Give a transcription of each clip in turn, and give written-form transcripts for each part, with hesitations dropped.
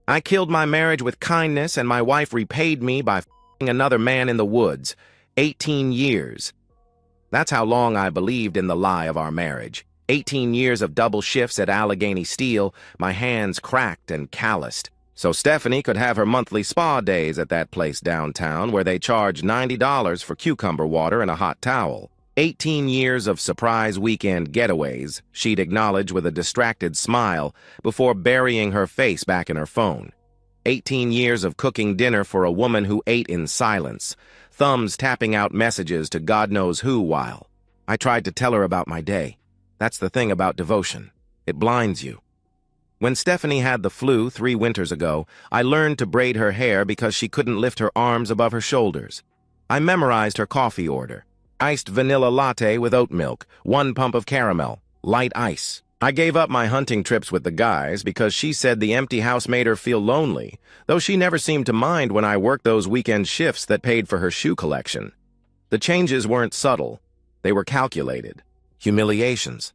I killed my marriage with kindness, and my wife repaid me by f***ing another man in the woods. 18 years. That's how long I believed in the lie of our marriage. 18 years of double shifts at Allegheny Steel, my hands cracked and calloused. So Stephanie could have her monthly spa days at that place downtown where they charged $90 for cucumber water and a hot towel. 18 years of surprise weekend getaways, she'd acknowledge with a distracted smile before burying her face back in her phone. 18 years of cooking dinner for a woman who ate in silence, thumbs tapping out messages to God knows who while I tried to tell her about my day. That's the thing about devotion. It blinds you. When Stephanie had the flu 3 winters ago, I learned to braid her hair because she couldn't lift her arms above her shoulders. I memorized her coffee order. Iced vanilla latte with oat milk, 1 pump of caramel, light ice. I gave up my hunting trips with the guys because she said the empty house made her feel lonely, though she never seemed to mind when I worked those weekend shifts that paid for her shoe collection. The changes weren't subtle. They were calculated. Humiliations.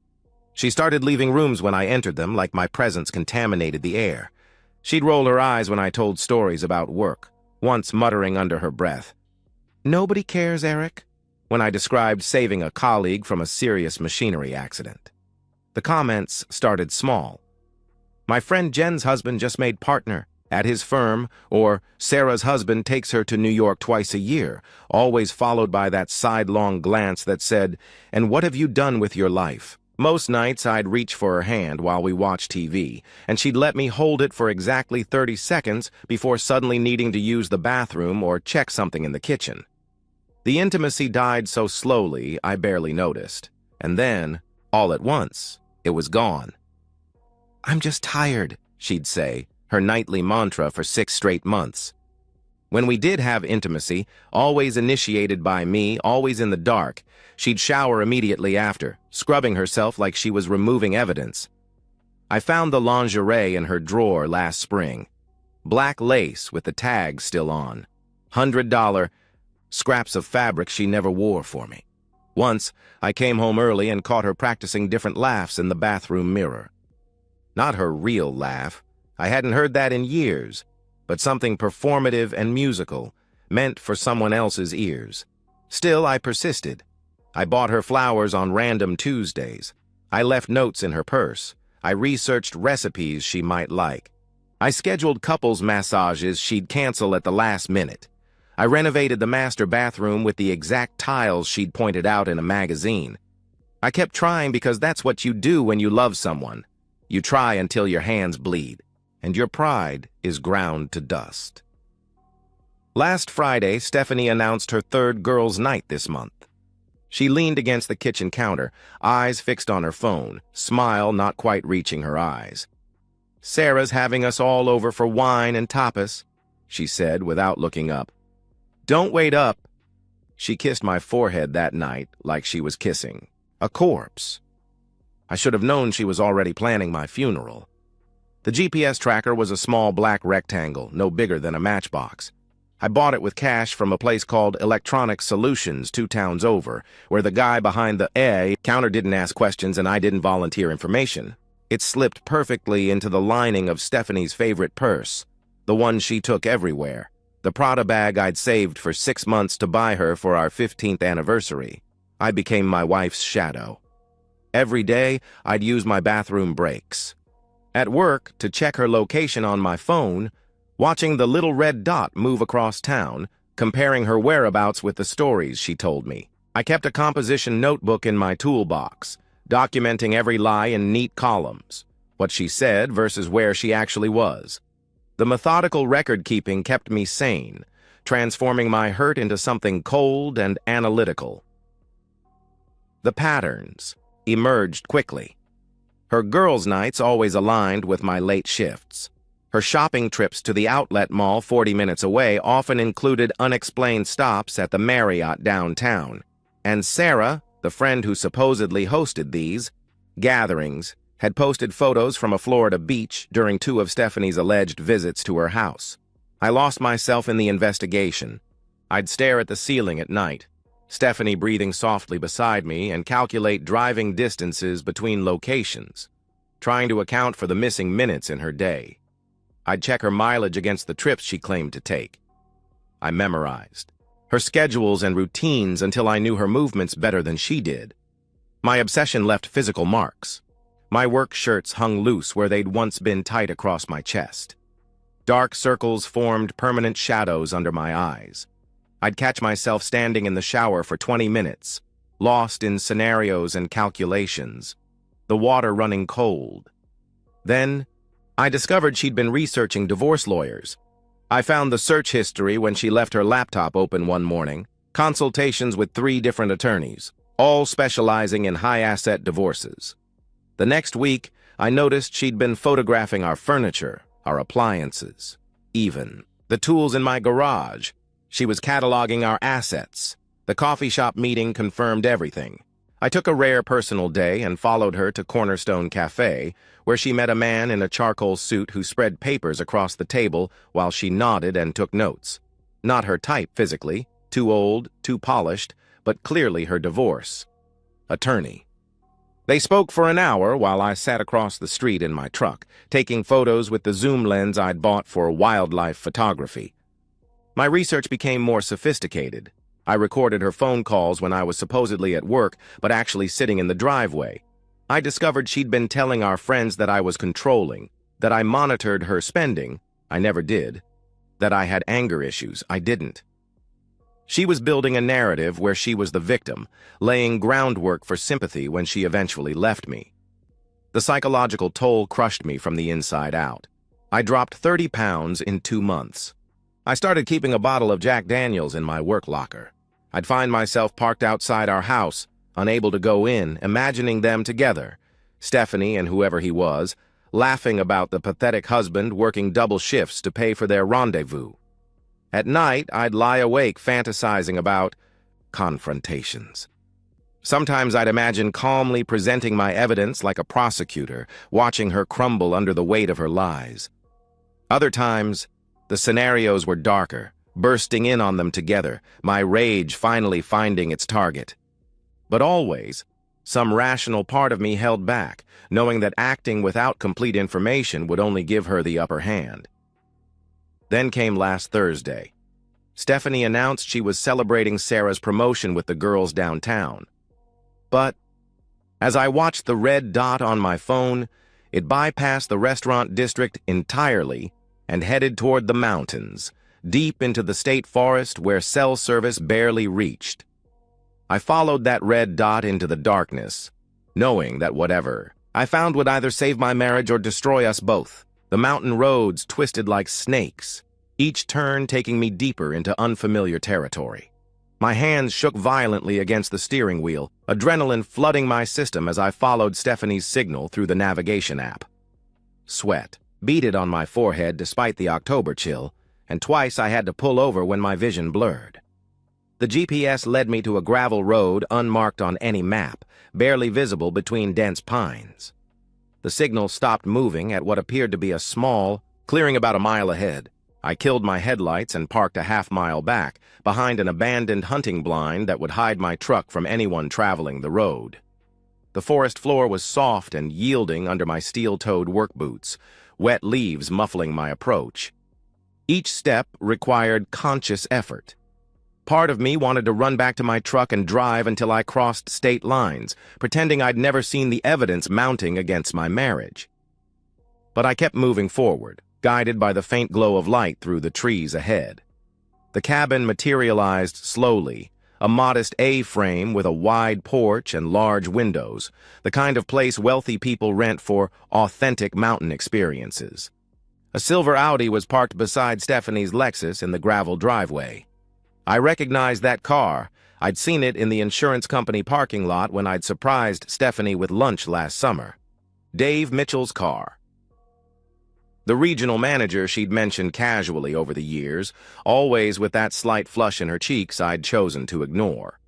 She started leaving rooms when I entered them like my presence contaminated the air. She'd roll her eyes when I told stories about work, once muttering under her breath, "Nobody cares, Eric," when I described saving a colleague from a serious machinery accident. The comments started small. "My friend Jen's husband just made partner at his firm," or "Sarah's husband takes her to New York twice a year," always followed by that sidelong glance that said, "And what have you done with your life?" Most nights I'd reach for her hand while we watched TV, and she'd let me hold it for exactly 30 seconds before suddenly needing to use the bathroom or check something in the kitchen. The intimacy died so slowly I barely noticed, and then, all at once, it was gone. "I'm just tired," she'd say, her nightly mantra for 6 straight months. When we did have intimacy, always initiated by me, always in the dark, she'd shower immediately after, scrubbing herself like she was removing evidence. I found the lingerie in her drawer last spring. Black lace with the tag still on. $100 scraps of fabric she never wore for me. Once, I came home early and caught her practicing different laughs in the bathroom mirror. Not her real laugh. I hadn't heard that in years, but something performative and musical, meant for someone else's ears. Still, I persisted. I bought her flowers on random Tuesdays. I left notes in her purse. I researched recipes she might like. I scheduled couples massages she'd cancel at the last minute. I renovated the master bathroom with the exact tiles she'd pointed out in a magazine. I kept trying because that's what you do when you love someone. You try until your hands bleed, and your pride is ground to dust. Last Friday, Stephanie announced her 3rd girls' night this month. She leaned against the kitchen counter, eyes fixed on her phone, smile not quite reaching her eyes. "Sarah's having us all over for wine and tapas," she said without looking up. "Don't wait up." She kissed my forehead that night like she was kissing a corpse. I should have known she was already planning my funeral. The GPS tracker was a small black rectangle, no bigger than a matchbox. I bought it with cash from a place called Electronic Solutions 2 towns over, where the guy behind the counter didn't ask questions and I didn't volunteer information. It slipped perfectly into the lining of Stephanie's favorite purse, the one she took everywhere, the Prada bag I'd saved for 6 months to buy her for our 15th anniversary. I became my wife's shadow. Every day, I'd use my bathroom breaks. At work, to check her location on my phone, watching the little red dot move across town, comparing her whereabouts with the stories she told me. I kept a composition notebook in my toolbox, documenting every lie in neat columns, what she said versus where she actually was. The methodical record-keeping kept me sane, transforming my hurt into something cold and analytical. The patterns emerged quickly. Her girls' nights always aligned with my late shifts. Her shopping trips to the outlet mall 40 minutes away often included unexplained stops at the Marriott downtown. And Sarah, the friend who supposedly hosted these gatherings, had posted photos from a Florida beach during 2 of Stephanie's alleged visits to her house. I lost myself in the investigation. I'd stare at the ceiling at night, Stephanie breathing softly beside me, and calculate driving distances between locations, trying to account for the missing minutes in her day. I'd check her mileage against the trips she claimed to take. I memorized her schedules and routines until I knew her movements better than she did. My obsession left physical marks. My work shirts hung loose where they'd once been tight across my chest. Dark circles formed permanent shadows under my eyes. I'd catch myself standing in the shower for 20 minutes, lost in scenarios and calculations, the water running cold. Then, I discovered she'd been researching divorce lawyers. I found the search history when she left her laptop open one morning, consultations with 3 different attorneys, all specializing in high-asset divorces. The next week, I noticed she'd been photographing our furniture, our appliances, even the tools in my garage. She was cataloging our assets. The coffee shop meeting confirmed everything. I took a rare personal day and followed her to Cornerstone Cafe, where she met a man in a charcoal suit who spread papers across the table while she nodded and took notes. Not her type physically, too old, too polished, but clearly her divorce attorney. They spoke for an hour while I sat across the street in my truck, taking photos with the zoom lens I'd bought for wildlife photography. My research became more sophisticated. I recorded her phone calls when I was supposedly at work, but actually sitting in the driveway. I discovered she'd been telling our friends that I was controlling, that I monitored her spending. I never did. That I had anger issues. I didn't. She was building a narrative where she was the victim, laying groundwork for sympathy when she eventually left me. The psychological toll crushed me from the inside out. I dropped 30 pounds in 2 months. I started keeping a bottle of Jack Daniels in my work locker. I'd find myself parked outside our house, unable to go in, imagining them together, Stephanie and whoever he was, laughing about the pathetic husband working double shifts to pay for their rendezvous. At night, I'd lie awake fantasizing about confrontations. Sometimes I'd imagine calmly presenting my evidence like a prosecutor, watching her crumble under the weight of her lies. Other times, the scenarios were darker, bursting in on them together, my rage finally finding its target. But always, some rational part of me held back, knowing that acting without complete information would only give her the upper hand. Then came last Thursday. Stephanie announced she was celebrating Sarah's promotion with the girls downtown. But as I watched the red dot on my phone, it bypassed the restaurant district entirely and headed toward the mountains, deep into the state forest where cell service barely reached. I followed that red dot into the darkness, knowing that whatever I found would either save my marriage or destroy us both. The mountain roads twisted like snakes, each turn taking me deeper into unfamiliar territory. My hands shook violently against the steering wheel, adrenaline flooding my system as I followed Stephanie's signal through the navigation app. Sweat beaded on my forehead despite the October chill, and twice I had to pull over when my vision blurred. The GPS led me to a gravel road unmarked on any map, barely visible between dense pines. The signal stopped moving at what appeared to be a small clearing about a mile ahead. I killed my headlights and parked a half-mile back, behind an abandoned hunting blind that would hide my truck from anyone traveling the road. The forest floor was soft and yielding under my steel-toed work boots, wet leaves muffling my approach. Each step required conscious effort. Part of me wanted to run back to my truck and drive until I crossed state lines, pretending I'd never seen the evidence mounting against my marriage. But I kept moving forward, guided by the faint glow of light through the trees ahead. The cabin materialized slowly, a modest A-frame with a wide porch and large windows, the kind of place wealthy people rent for authentic mountain experiences. A silver Audi was parked beside Stephanie's Lexus in the gravel driveway. I recognized that car. I'd seen it in the insurance company parking lot when I'd surprised Stephanie with lunch last summer. Dave Mitchell's car. The regional manager she'd mentioned casually over the years, always with that slight flush in her cheeks I'd chosen to ignore.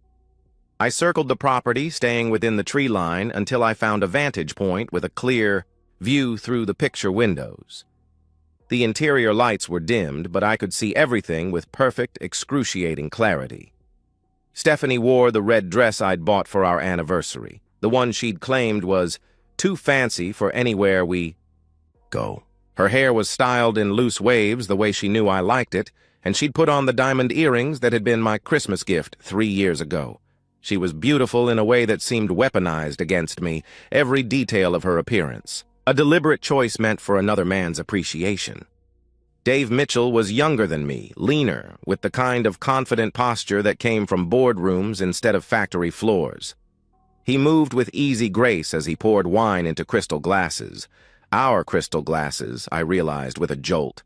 I circled the property, staying within the tree line until I found a vantage point with a clear view through the picture windows. The interior lights were dimmed, but I could see everything with perfect, excruciating clarity. Stephanie wore the red dress I'd bought for our anniversary, the one she'd claimed was too fancy for anywhere we go. Her hair was styled in loose waves the way she knew I liked it, and she'd put on the diamond earrings that had been my Christmas gift 3 years ago. She was beautiful in a way that seemed weaponized against me, every detail of her appearance. A deliberate choice meant for another man's appreciation. Dave Mitchell was younger than me, leaner, with the kind of confident posture that came from boardrooms instead of factory floors. He moved with easy grace as he poured wine into crystal glasses. Our crystal glasses, I realized with a jolt.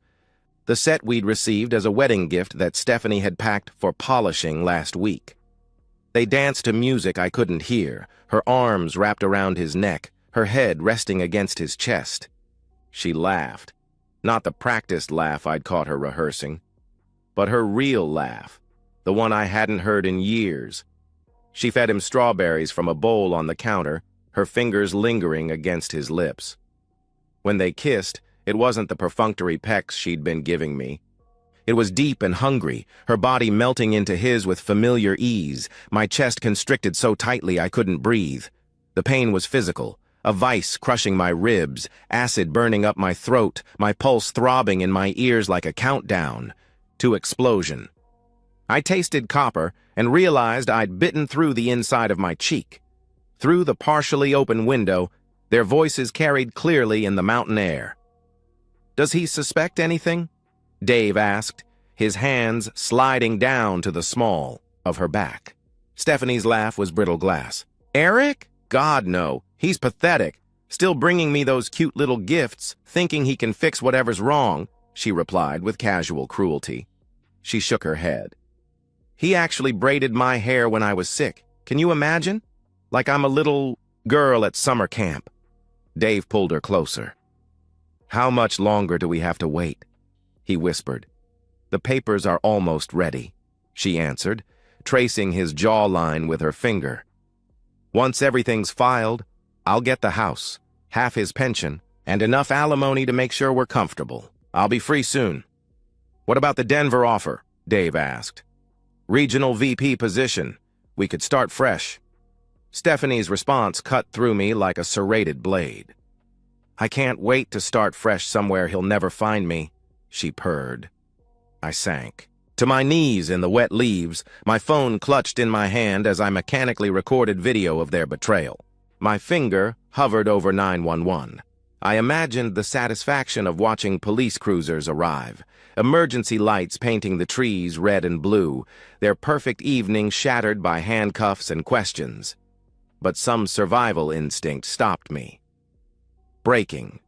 The set we'd received as a wedding gift that Stephanie had packed for polishing last week. They danced to music I couldn't hear, her arms wrapped around his neck, her head resting against his chest. She laughed. Not the practiced laugh I'd caught her rehearsing, but her real laugh, the one I hadn't heard in years. She fed him strawberries from a bowl on the counter, her fingers lingering against his lips. When they kissed, it wasn't the perfunctory pecks she'd been giving me. It was deep and hungry, her body melting into his with familiar ease, my chest constricted so tightly I couldn't breathe. The pain was physical. A vice crushing my ribs, acid burning up my throat, my pulse throbbing in my ears like a countdown to explosion. I tasted copper and realized I'd bitten through the inside of my cheek. Through the partially open window, their voices carried clearly in the mountain air. "Does he suspect anything?" Dave asked, his hands sliding down to the small of her back. Stephanie's laugh was brittle glass. "Eric? God, no. He's pathetic, still bringing me those cute little gifts, thinking he can fix whatever's wrong," she replied with casual cruelty. She shook her head. "He actually braided my hair when I was sick. Can you imagine? Like I'm a little girl at summer camp." Dave pulled her closer. "How much longer do we have to wait?" he whispered. "The papers are almost ready," she answered, tracing his jawline with her finger. "Once everything's filed, I'll get the house, half his pension, and enough alimony to make sure we're comfortable. I'll be free soon." "What about the Denver offer?" Dave asked. "Regional VP position. We could start fresh." Stephanie's response cut through me like a serrated blade. "I can't wait to start fresh somewhere he'll never find me," she purred. I sank to my knees in the wet leaves, my phone clutched in my hand as I mechanically recorded video of their betrayal. My finger hovered over 911. I imagined the satisfaction of watching police cruisers arrive, emergency lights painting the trees red and blue, their perfect evening shattered by handcuffs and questions. But some survival instinct stopped me. Breaking.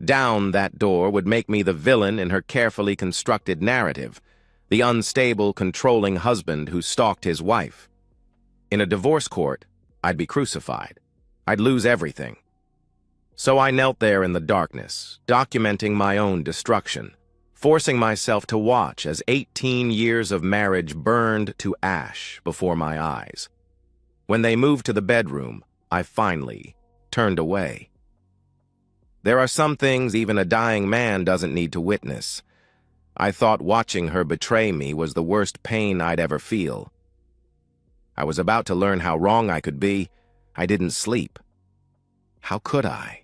Down that door would make me the villain in her carefully constructed narrative, the unstable, controlling husband who stalked his wife. In a divorce court, I'd be crucified. I'd lose everything. So I knelt there in the darkness, documenting my own destruction, forcing myself to watch as 18 years of marriage burned to ash before my eyes. When they moved to the bedroom, I finally turned away. There are some things even a dying man doesn't need to witness. I thought watching her betray me was the worst pain I'd ever feel. I was about to learn how wrong I could be. I didn't sleep. How could I?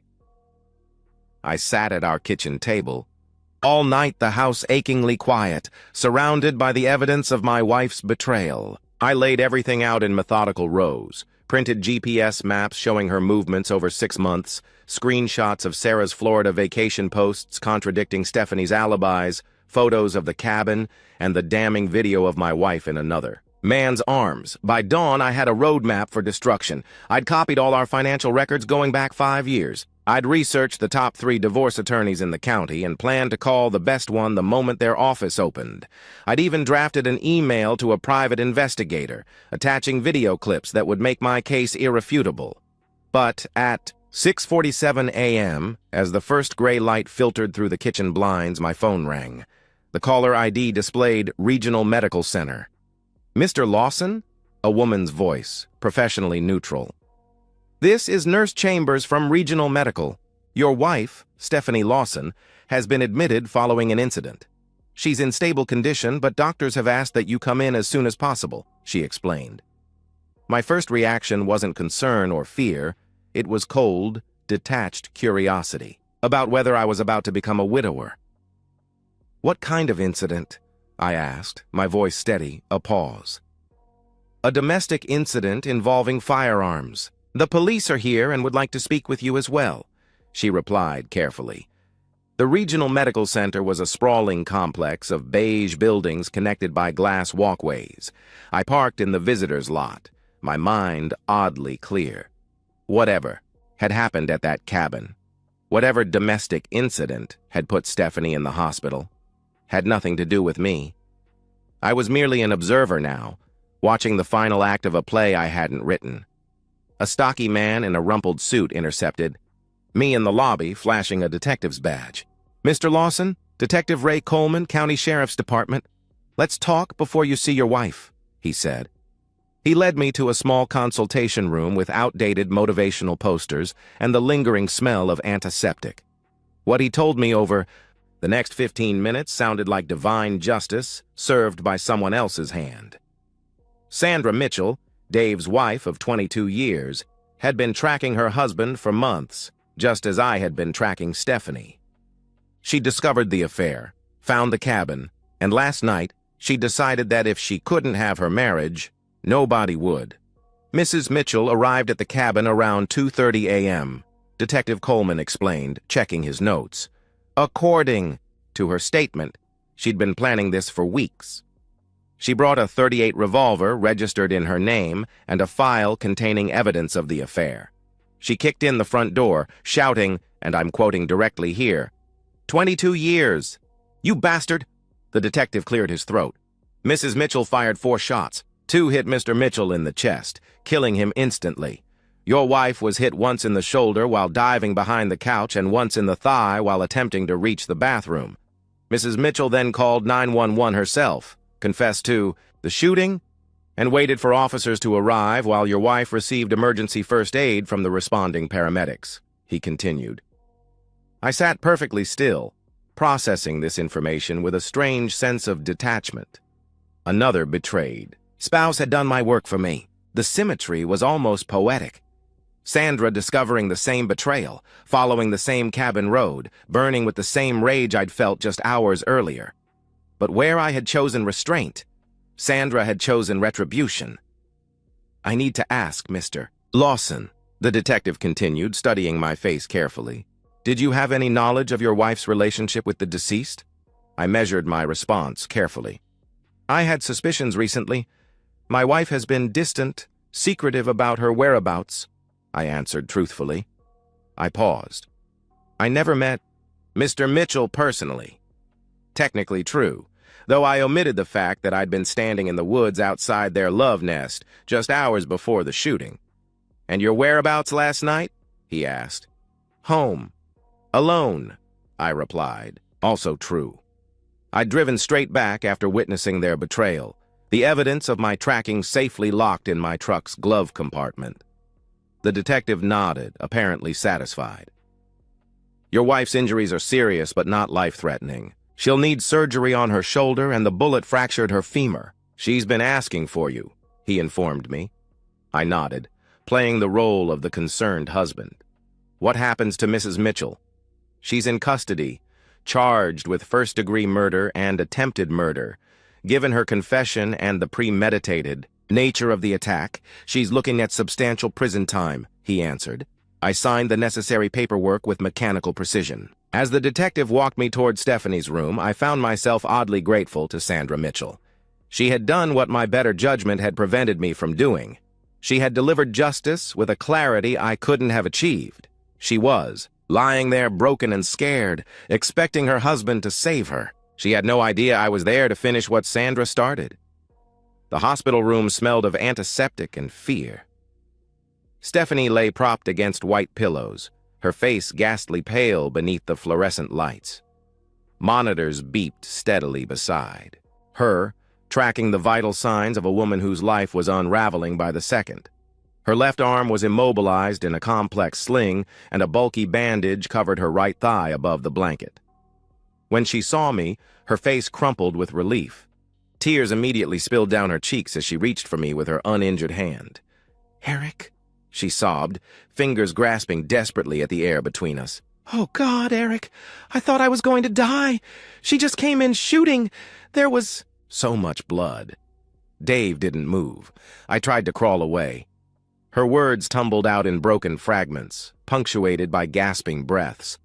I sat at our kitchen table. All night the house achingly quiet, surrounded by the evidence of my wife's betrayal. I laid everything out in methodical rows, printed GPS maps showing her movements over 6 months, screenshots of Sarah's Florida vacation posts contradicting Stephanie's alibis, photos of the cabin, and the damning video of my wife in another man's arms. By dawn, I had a roadmap for destruction. I'd copied all our financial records going back 5 years. I'd researched the top 3 divorce attorneys in the county and planned to call the best one the moment their office opened. I'd even drafted an email to a private investigator, attaching video clips that would make my case irrefutable. But at 6:47 a.m., as the first gray light filtered through the kitchen blinds, my phone rang. The caller ID displayed Regional Medical Center. "Mr. Lawson?" A woman's voice, professionally neutral. "This is Nurse Chambers from Regional Medical. Your wife, Stephanie Lawson, has been admitted following an incident. She's in stable condition, but doctors have asked that you come in as soon as possible," she explained. My first reaction wasn't concern or fear. It was cold, detached curiosity. about whether I was about to become a widower. "What kind of incident?" I asked, my voice steady, a pause. "A domestic incident involving firearms. The police are here and would like to speak with you as well," she replied carefully. The regional medical center was a sprawling complex of beige buildings connected by glass walkways. I parked in the visitor's lot, my mind oddly clear. Whatever had happened at that cabin, whatever domestic incident had put Stephanie in the hospital, had nothing to do with me. I was merely an observer now, watching the final act of a play I hadn't written. A stocky man in a rumpled suit intercepted me in the lobby, flashing a detective's badge. "Mr. Lawson, Detective Ray Coleman, County Sheriff's Department. Let's talk before you see your wife," he said. He led me to a small consultation room with outdated motivational posters and the lingering smell of antiseptic. What he told me over the next 15 minutes sounded like divine justice served by someone else's hand. Sandra Mitchell, Dave's wife of 22 years, had been tracking her husband for months, just as I had been tracking Stephanie. She discovered the affair, found the cabin, and last night she decided that if she couldn't have her marriage, nobody would. Mrs. Mitchell arrived at the cabin around 2:30 a.m., Detective Coleman explained, checking his notes. According to her statement, she'd been planning this for weeks. She brought a .38 revolver registered in her name and a file containing evidence of the affair. She kicked in the front door, shouting, and I'm quoting directly here, 22 years! You bastard! The detective cleared his throat. Mrs. Mitchell fired 4 shots. 2 hit Mr. Mitchell in the chest, killing him instantly. Your wife was hit once in the shoulder while diving behind the couch and once in the thigh while attempting to reach the bathroom. Mrs. Mitchell then called 911 herself, confessed to the shooting, and waited for officers to arrive while your wife received emergency first aid from the responding paramedics, he continued. I sat perfectly still, processing this information with a strange sense of detachment. Another betrayed. Spouse had done my work for me. The symmetry was almost poetic. Sandra discovering the same betrayal, following the same cabin road, burning with the same rage I'd felt just hours earlier. But where I had chosen restraint, Sandra had chosen retribution. I need to ask, Mr. Lawson, the detective continued, studying my face carefully. Did you have any knowledge of your wife's relationship with the deceased? I measured my response carefully. I had suspicions recently. My wife has been distant, secretive about her whereabouts, I answered truthfully. I paused. I never met Mr. Mitchell personally. Technically true, though I omitted the fact that I'd been standing in the woods outside their love nest just hours before the shooting. And your whereabouts last night? He asked. Home. Alone, I replied. Also true. I'd driven straight back after witnessing their betrayal, the evidence of my tracking safely locked in my truck's glove compartment. The detective nodded, apparently satisfied. Your wife's injuries are serious but not life-threatening. She'll need surgery on her shoulder and the bullet fractured her femur. She's been asking for you, he informed me. I nodded, playing the role of the concerned husband. What happens to Mrs. Mitchell? She's in custody, charged with first-degree murder and attempted murder. Given her confession and the premeditated nature of the attack, she's looking at substantial prison time, he answered. I signed the necessary paperwork with mechanical precision. As the detective walked me toward Stephanie's room, I found myself oddly grateful to Sandra Mitchell. She had done what my better judgment had prevented me from doing. She had delivered justice with a clarity I couldn't have achieved. She was lying there broken and scared, expecting her husband to save her. She had no idea I was there to finish what Sandra started. The hospital room smelled of antiseptic and fear. Stephanie lay propped against white pillows, her face ghastly pale beneath the fluorescent lights. Monitors beeped steadily beside her, tracking the vital signs of a woman whose life was unraveling by the second. Her left arm was immobilized in a complex sling, and a bulky bandage covered her right thigh above the blanket. When she saw me, her face crumpled with relief. Tears immediately spilled down her cheeks as she reached for me with her uninjured hand. "Eric," she sobbed, fingers grasping desperately at the air between us. Oh, God, Eric, I thought I was going to die. She just came in shooting. There was so much blood. Dave didn't move. I tried to crawl away. Her words tumbled out in broken fragments, punctuated by gasping breaths.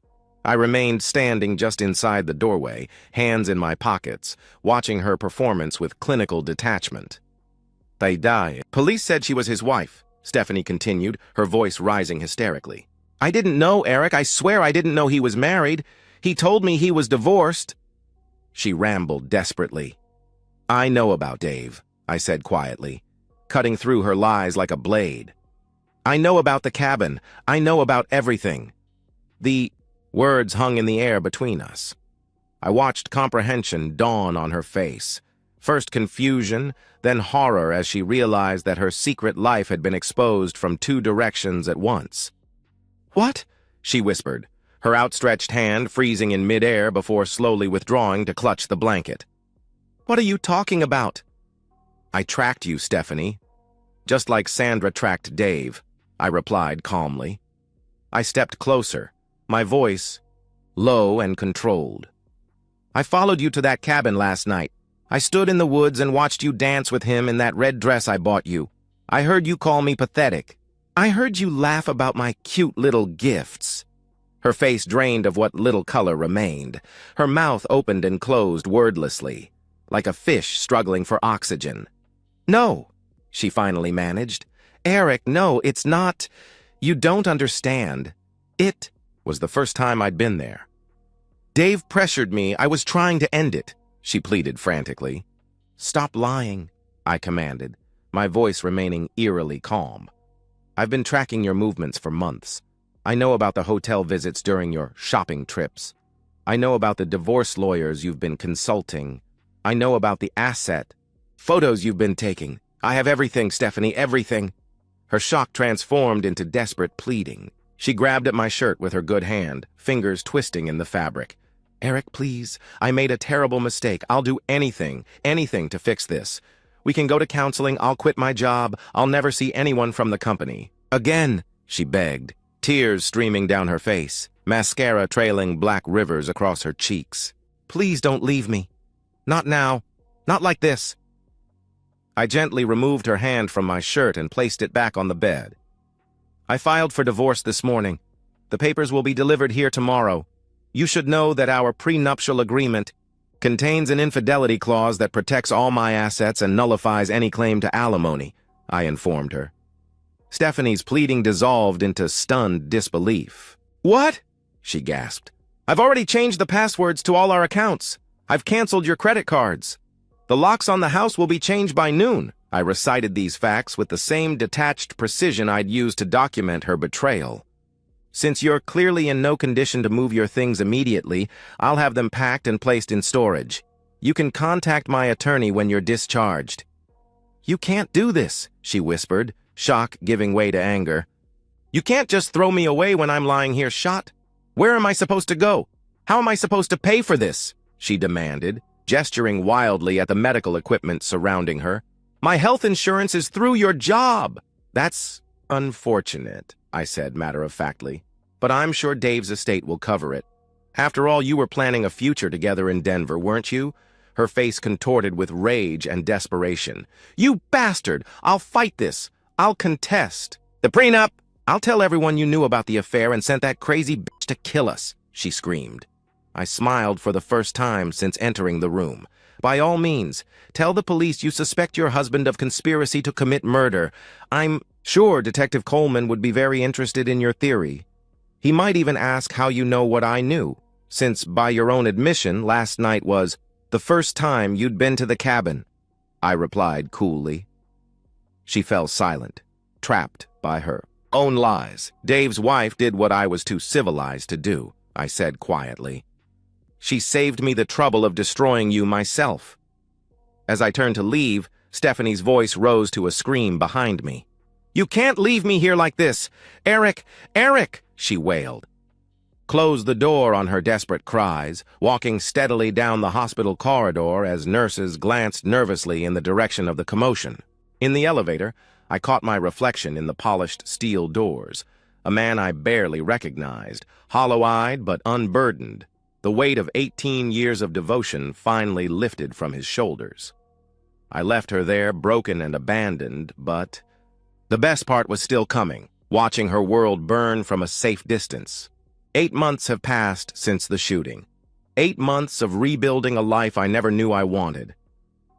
I remained standing just inside the doorway, hands in my pockets, watching her performance with clinical detachment. They died. Police said she was his wife, Stephanie continued, her voice rising hysterically. I didn't know, Eric. I swear I didn't know he was married. He told me he was divorced. She rambled desperately. I know about Dave, I said quietly, cutting through her lies like a blade. I know about the cabin. I know about everything. The words hung in the air between us. I watched comprehension dawn on her face. First confusion, then horror as she realized that her secret life had been exposed from two directions at once. What? She whispered, her outstretched hand freezing in midair before slowly withdrawing to clutch the blanket. What are you talking about? I tracked you, Stephanie. Just like Sandra tracked Dave, I replied calmly. I stepped closer, my voice low and controlled. I followed you to that cabin last night. I stood in the woods and watched you dance with him in that red dress I bought you. I heard you call me pathetic. I heard you laugh about my cute little gifts. Her face drained of what little color remained. Her mouth opened and closed wordlessly, like a fish struggling for oxygen. No, she finally managed. Eric, no, it's not. You don't understand. It was the first time I'd been there. Dave pressured me. I was trying to end it, she pleaded frantically. Stop lying, I commanded, my voice remaining eerily calm. I've been tracking your movements for months. I know about the hotel visits during your shopping trips. I know about the divorce lawyers you've been consulting. I know about the asset photos you've been taking. I have everything, Stephanie, everything. Her shock transformed into desperate pleading. She grabbed at my shirt with her good hand, fingers twisting in the fabric. Eric, please, I made a terrible mistake. I'll do anything to fix this. We can go to counseling, I'll quit my job, I'll never see anyone from the company. Again, she begged, tears streaming down her face, mascara trailing black rivers across her cheeks. Please don't leave me. Not now. Not like this. I gently removed her hand from my shirt and placed it back on the bed. I filed for divorce this morning. The papers will be delivered here tomorrow. You should know that our prenuptial agreement contains an infidelity clause that protects all my assets and nullifies any claim to alimony, I informed her. Stephanie's pleading dissolved into stunned disbelief. What? She gasped. I've already changed the passwords to all our accounts. I've canceled your credit cards. The locks on the house will be changed by noon. I recited these facts with the same detached precision I'd used to document her betrayal. Since you're clearly in no condition to move your things immediately, I'll have them packed and placed in storage. You can contact my attorney when you're discharged. You can't do this, she whispered, shock giving way to anger. You can't just throw me away when I'm lying here shot. Where am I supposed to go? How am I supposed to pay for this? She demanded, gesturing wildly at the medical equipment surrounding her. My health insurance is through your job. That's unfortunate, I said matter-of-factly, but I'm sure Dave's estate will cover it. After all, you were planning a future together in Denver, weren't you? Her face contorted with rage and desperation. You bastard! I'll fight this. I'll contest. The prenup! I'll tell everyone you knew about the affair and sent that crazy bitch to kill us, she screamed. I smiled for the first time since entering the room. By all means, tell the police you suspect your husband of conspiracy to commit murder. I'm sure Detective Coleman would be very interested in your theory. He might even ask how you know what I knew, since by your own admission, last night was the first time you'd been to the cabin, I replied coolly. She fell silent, trapped by her own lies. Dave's wife did what I was too civilized to do, I said quietly. She saved me the trouble of destroying you myself. As I turned to leave, Stephanie's voice rose to a scream behind me. You can't leave me here like this! Eric! Eric! She wailed. Closed the door on her desperate cries, walking steadily down the hospital corridor as nurses glanced nervously in the direction of the commotion. In the elevator, I caught my reflection in the polished steel doors. a man I barely recognized, hollow-eyed but unburdened. The weight of 18 years of devotion finally lifted from his shoulders. I left her there, broken and abandoned, but the best part was still coming, watching her world burn from a safe distance. 8 months have passed since the shooting. 8 months of rebuilding a life I never knew I wanted.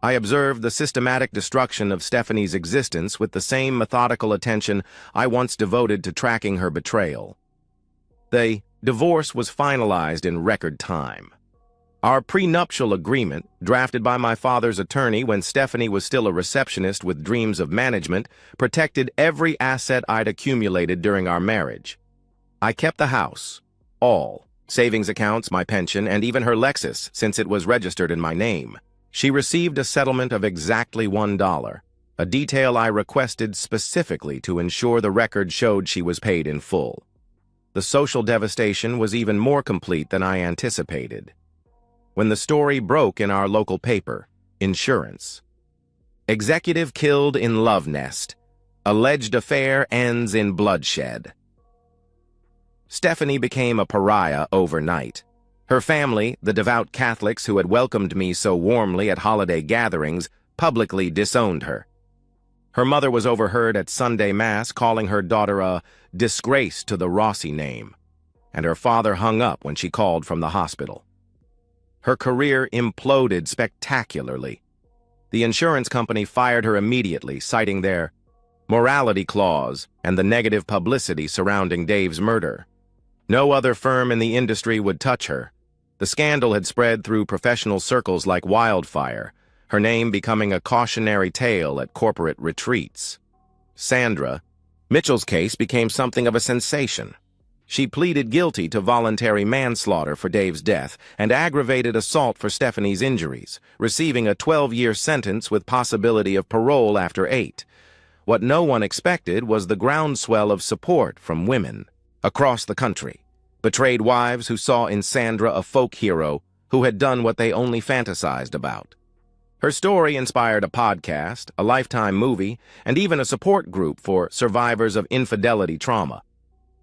I observed the systematic destruction of Stephanie's existence with the same methodical attention I once devoted to tracking her betrayal. The divorce was finalized in record time. Our prenuptial agreement, drafted by my father's attorney when Stephanie was still a receptionist with dreams of management, protected every asset I'd accumulated during our marriage. I kept the house, all, savings accounts, my pension, and even her Lexus, since it was registered in my name. She received a settlement of exactly $1, a detail I requested specifically to ensure the record showed she was paid in full. The social devastation was even more complete than I anticipated. When the story broke in our local paper, Insurance. Executive killed in love nest. Alleged affair ends in bloodshed. Stephanie became a pariah overnight. Her family, the devout Catholics who had welcomed me so warmly at holiday gatherings, publicly disowned her. Her mother was overheard at Sunday Mass calling her daughter a disgrace to the Rossi name, and her father hung up when she called from the hospital. Her career imploded spectacularly. The insurance company fired her immediately, citing their morality clause and the negative publicity surrounding Dave's murder. No other firm in the industry would touch her. The scandal had spread through professional circles like wildfire, her name becoming a cautionary tale at corporate retreats. Sandra, Mitchell's case became something of a sensation. She pleaded guilty to voluntary manslaughter for Dave's death and aggravated assault for Stephanie's injuries, receiving a 12-year sentence with possibility of parole after 8. What no one expected was the groundswell of support from women across the country, betrayed wives who saw in Sandra a folk hero who had done what they only fantasized about. Her story inspired a podcast, a Lifetime movie, and even a support group for survivors of infidelity trauma.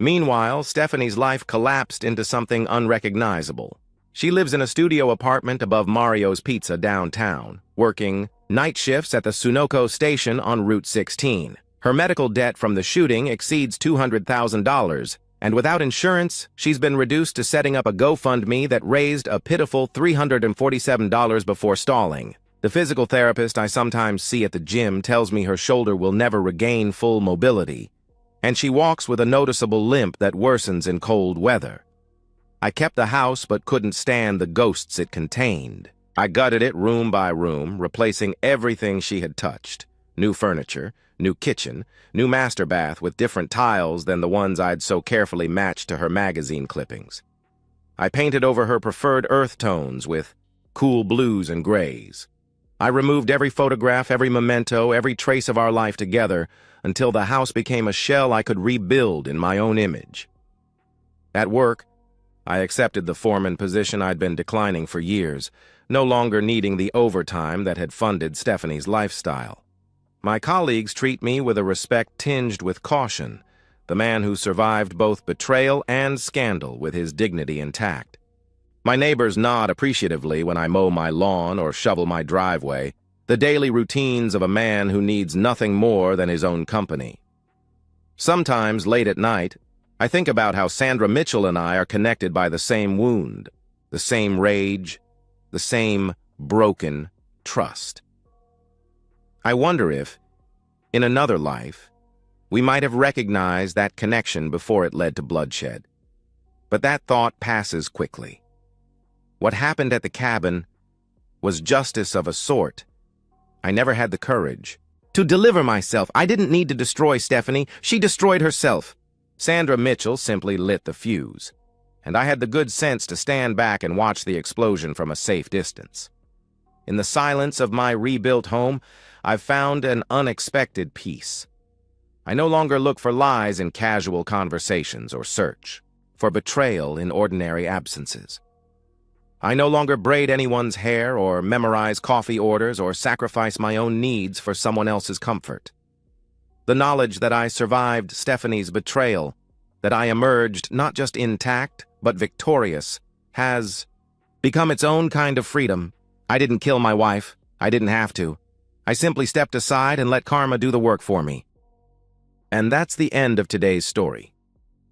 Meanwhile, Stephanie's life collapsed into something unrecognizable. She lives in a studio apartment above Mario's Pizza downtown, working night shifts at the Sunoco station on Route 16. Her medical debt from the shooting exceeds $200,000, and without insurance, she's been reduced to setting up a GoFundMe that raised a pitiful $347 before stalling. The physical therapist I sometimes see at the gym tells me her shoulder will never regain full mobility, and she walks with a noticeable limp that worsens in cold weather. I kept the house but couldn't stand the ghosts it contained. I gutted it room by room, replacing everything she had touched. New furniture, new kitchen, new master bath with different tiles than the ones I'd so carefully matched to her magazine clippings. I painted over her preferred earth tones with cool blues and grays. I removed every photograph, every memento, every trace of our life together, until the house became a shell I could rebuild in my own image. At work, I accepted the foreman position I'd been declining for years, no longer needing the overtime that had funded Stephanie's lifestyle. My colleagues treat me with a respect tinged with caution, the man who survived both betrayal and scandal with his dignity intact. My neighbors nod appreciatively when I mow my lawn or shovel my driveway, the daily routines of a man who needs nothing more than his own company. Sometimes, late at night, I think about how Sandra Mitchell and I are connected by the same wound, the same rage, the same broken trust. I wonder if, in another life, we might have recognized that connection before it led to bloodshed. But that thought passes quickly. What happened at the cabin was justice of a sort. I never had the courage to deliver myself. I didn't need to destroy Stephanie. She destroyed herself. Sandra Mitchell simply lit the fuse, and I had the good sense to stand back and watch the explosion from a safe distance. In the silence of my rebuilt home, I've found an unexpected peace. I no longer look for lies in casual conversations or search for betrayal in ordinary absences. I no longer braid anyone's hair or memorize coffee orders or sacrifice my own needs for someone else's comfort. The knowledge that I survived Stephanie's betrayal that I emerged not just intact, but victorious, has become its own kind of freedom. I didn't kill my wife. I didn't have to. I simply stepped aside and let karma do the work for me. And that's the end of today's story.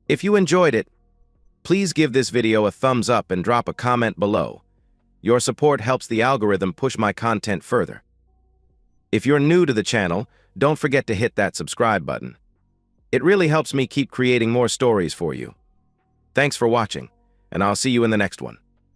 If you enjoyed it, please give this video a thumbs up and drop a comment below. Your support helps the algorithm push my content further. If you're new to the channel, don't forget to hit that subscribe button. It really helps me keep creating more stories for you. Thanks for watching, and I'll see you in the next one.